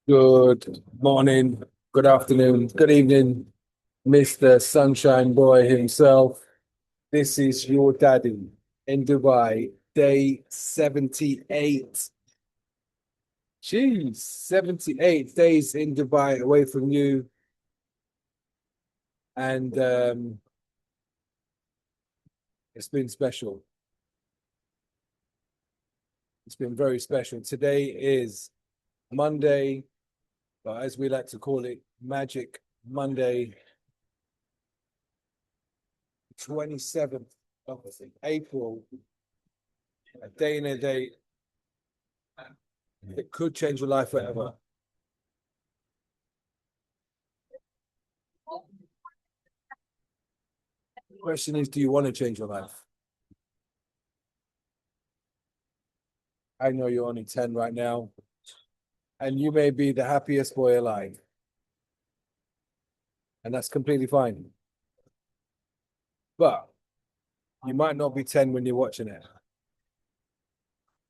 Good morning, good afternoon, good evening, Mr. Sunshine Boy himself. This is your daddy in Dubai, day 78. Jeez, 78 days in Dubai away from you. And it's been special. It's been very special. Today is Monday, but as we like to call it, Magic Monday, 27th of April, a day and a day. It could change your life forever. The question is, do you want to change your life? I know you're only 10 right now, and you may be the happiest boy alive, and that's completely fine. But you might not be 10 when you're watching it.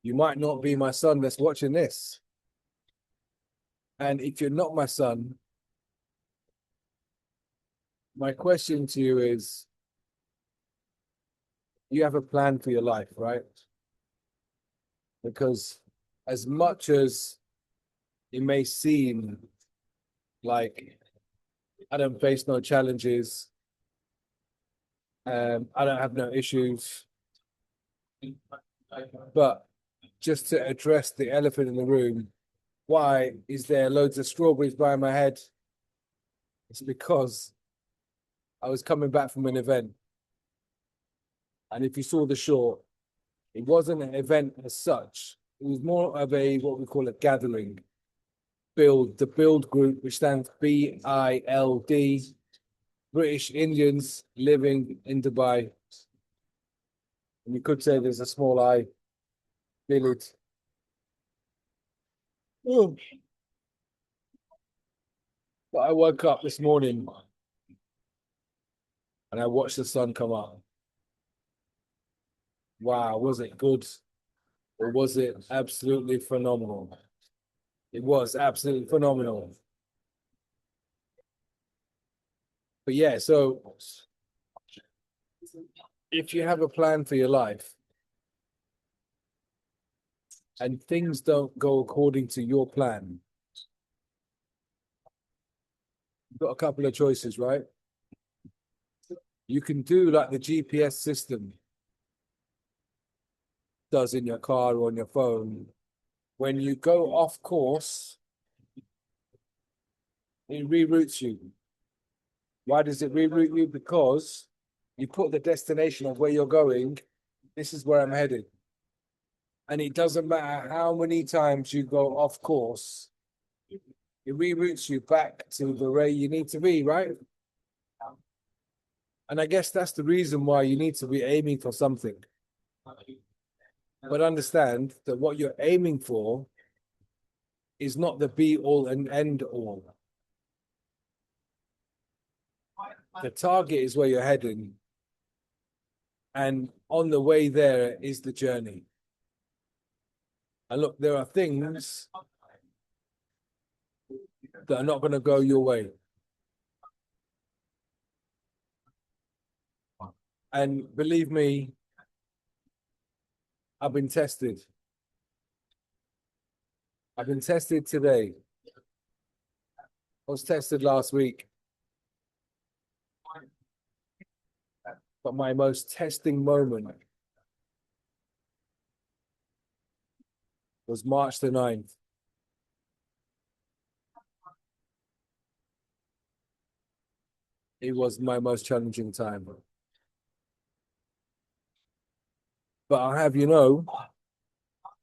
You might not be my son that's watching this. And if you're not my son, my question to you is, you have a plan for your life, right? Because as much as it may seem like I don't face no challenges, I don't have no issues, but just to address the elephant in the room, why is there loads of strawberries by my head? It's because I was coming back from an event. And if you saw the short, it wasn't an event as such. It was more of a what we call a gathering. Build, the Build group, which stands BILD, British Indians living in Dubai. And you could say there's a small I, village. Oh. But I woke up this morning and I watched the sun come up. Wow, was it good or was it absolutely phenomenal? It was absolutely phenomenal. But yeah, so if you have a plan for your life and things don't go according to your plan, you've got a couple of choices, right? You can do like the GPS system does in your car or on your phone. When you go off course, it reroutes you. Why does it reroute you? Because you put the destination of where you're going. This is where I'm headed. And it doesn't matter how many times you go off course, it reroutes you back to the way you need to be, right? And I guess that's the reason why you need to be aiming for something. But understand that what you're aiming for is not the be all and end all. The target is where you're heading. And on the way there is the journey. And look, there are things that are not going to go your way. And believe me, I've been tested. I've been tested today. I was tested last week. But my most testing moment was March the 9th. It was my most challenging time. But I'll have you know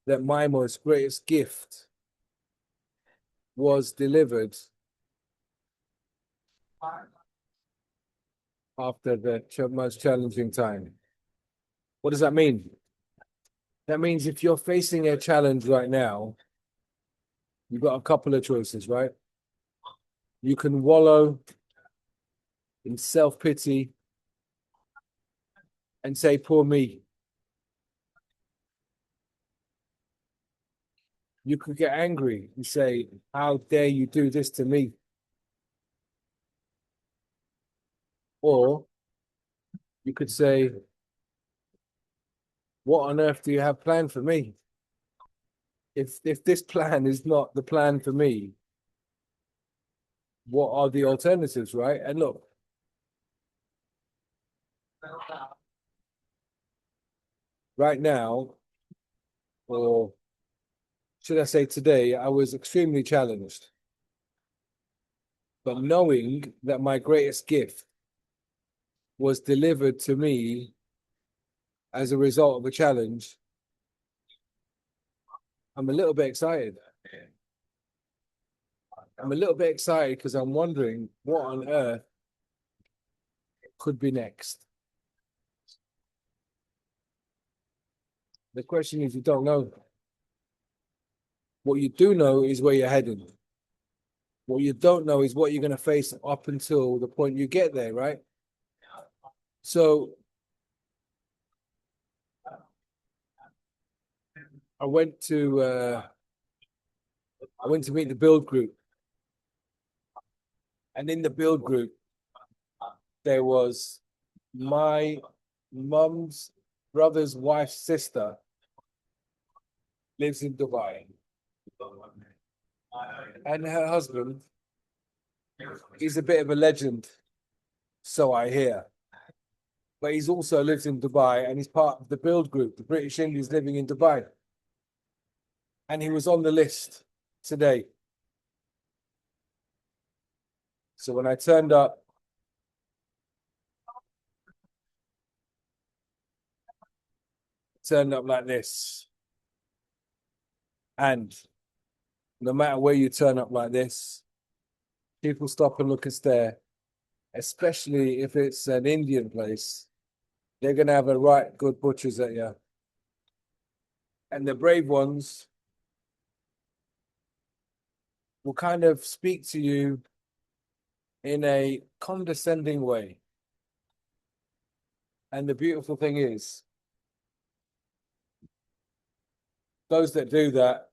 that my most greatest gift was delivered after the most challenging time. What does that mean? That means if you're facing a challenge right now, you've got a couple of choices, right? You can wallow in self-pity and say, poor me. You could get angry and say, how dare you do this to me? Or you could say, what on earth do you have planned for me? If this plan is not the plan for me, what are the alternatives, right? And look, right now, or should I say today, I was extremely challenged. But knowing that my greatest gift was delivered to me as a result of a challenge, I'm a little bit excited. I'm a little bit excited because I'm wondering what on earth could be next. The question is, you don't know. What you do know is where you're heading. What you don't know is what you're going to face up until the point you get there, right? So I went to meet the build group, and in the build group there was my mum's brother's wife's sister lives in Dubai, and her husband is a bit of a legend, so I hear. But he's also lives in Dubai, and he's part of the build group, the British Indians living in Dubai. And he was on the list today. So when I turned up like this. And no matter where you turn up like this, people stop and look and stare, especially if it's an Indian place. They're going to have a right good butchers at you. And the brave ones will kind of speak to you in a condescending way. And the beautiful thing is, those that do that,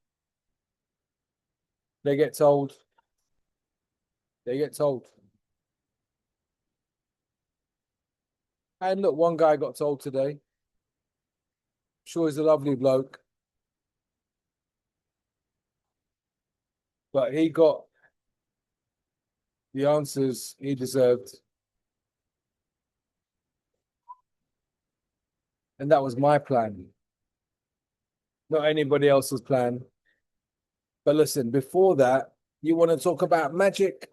they get told. They get told. And look, one guy got told today. Sure, he's a lovely bloke. But he got the answers he deserved. And that was my plan, not anybody else's plan. But listen, before that, you want to talk about magic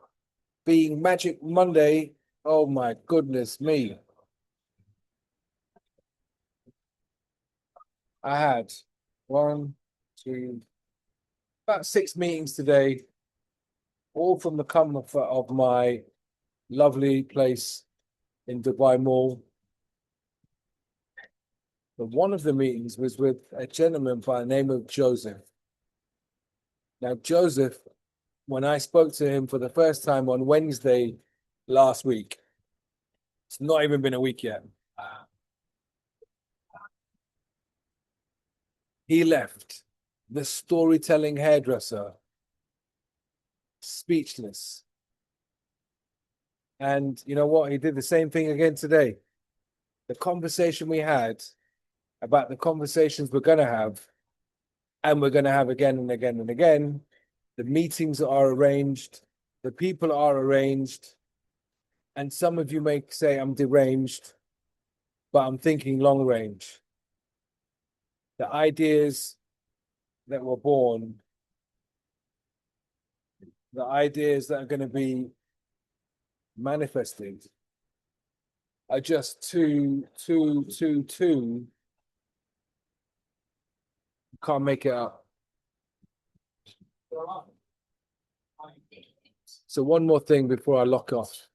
being Magic Monday? Oh my goodness me. I had one, two, about 6 meetings today, all from the comfort of my lovely place in Dubai Mall. But one of the meetings was with a gentleman by the name of Joseph. Now, Joseph, when I spoke to him for the first time on Wednesday last week, it's not even been a week yet. He left the storytelling hairdresser speechless. And you know what? He did the same thing again today. The conversation we had about the conversations we're going to have, and we're going to have again and again and again. The meetings are arranged, the people are arranged, and some of you may say I'm deranged, but I'm thinking long range. The ideas that were born, the ideas that are going to be manifested are just too. Can't make it up. So one more thing before I lock off.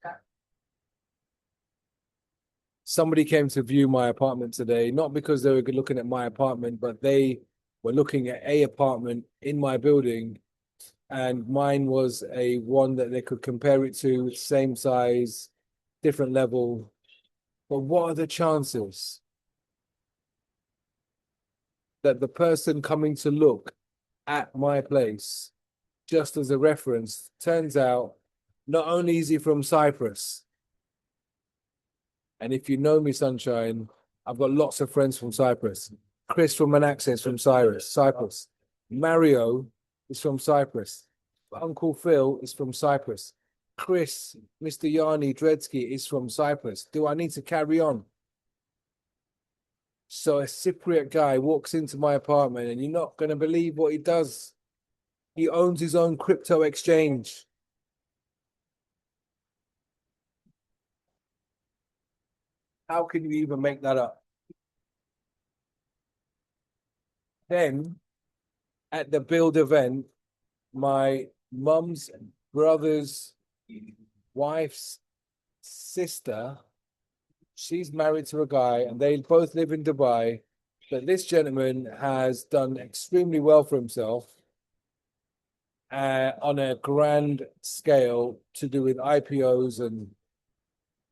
Somebody came to view my apartment today, not because they were looking at my apartment, but they were looking at a apartment in my building, and mine was a one that they could compare it to, same size, different level. But what are the chances that the person coming to look at my place. Just as a reference, turns out not only is he from Cyprus, and if you know me, Sunshine, I've got lots of friends from Cyprus. Chris from Manaxes from Cyprus. Mario is from Cyprus. Uncle Phil is from Cyprus. Chris, Mr. Yanni Dredsky is from Cyprus. Do I need to carry on? So a Cypriot guy walks into my apartment and you're not going to believe what he does. He owns his own crypto exchange. How can you even make that up? Then at the Build event, my mum's brother's wife's sister, she's married to a guy and they both live in Dubai. But this gentleman has done extremely well for himself on a grand scale to do with IPOs and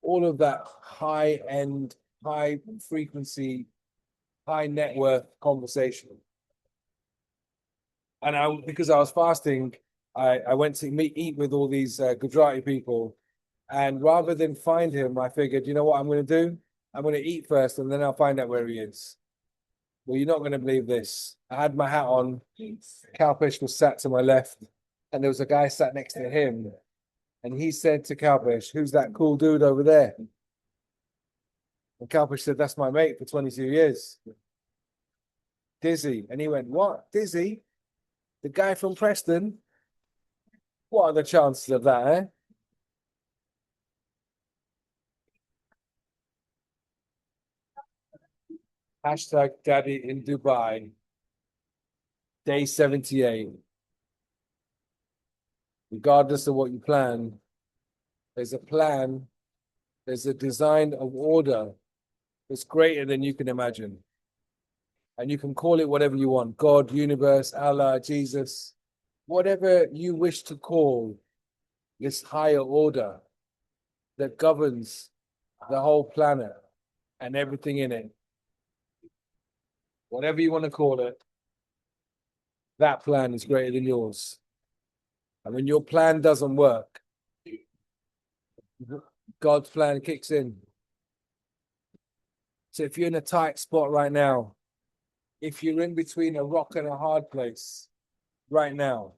all of that high end, high frequency, high net worth conversation. And because I was fasting, I went to eat with all these Gujarati people. And rather than find him, I figured, you know what I'm going to do? I'm going to eat first and then I'll find out where he is. Well, you're not going to believe this. I had my hat on. Kalpesh was sat to my left, and there was a guy sat next to him. And he said to Kalpesh, "Who's that cool dude over there?" And Kalpesh said, "That's my mate for 22 years. Dizzy." And he went, "What? Dizzy? The guy from Preston? What are the chances of that, eh?" Hashtag Daddy in Dubai, day 78. Regardless of what you plan, there's a plan, there's a design of order that's greater than you can imagine. And you can call it whatever you want, God, universe, Allah, Jesus, whatever you wish to call this higher order that governs the whole planet and everything in it. Whatever you want to call it, that plan is greater than yours. And when your plan doesn't work, God's plan kicks in. So if you're in a tight spot right now, if you're in between a rock and a hard place right now,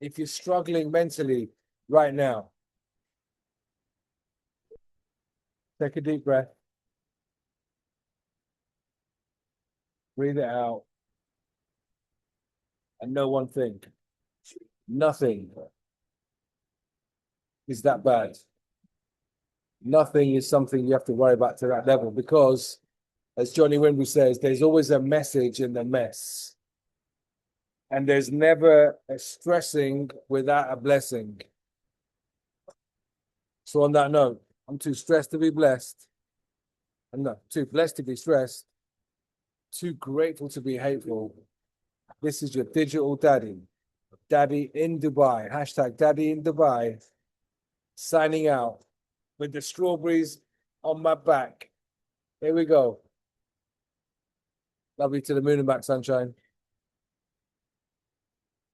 if you're struggling mentally right now, take a deep breath, breathe it out, and know one thing: nothing is that bad. Nothing is something you have to worry about to that level, because, as Johnny Wimby says, there's always a message in the mess. And there's never a stressing without a blessing. So on that note, I'm too stressed to be blessed. I'm not too blessed to be stressed. Too grateful to be hateful. This is your digital daddy. Daddy in Dubai. Hashtag Daddy in Dubai. Signing out with the strawberries on my back. Here we go. Love you to the moon and back, sunshine.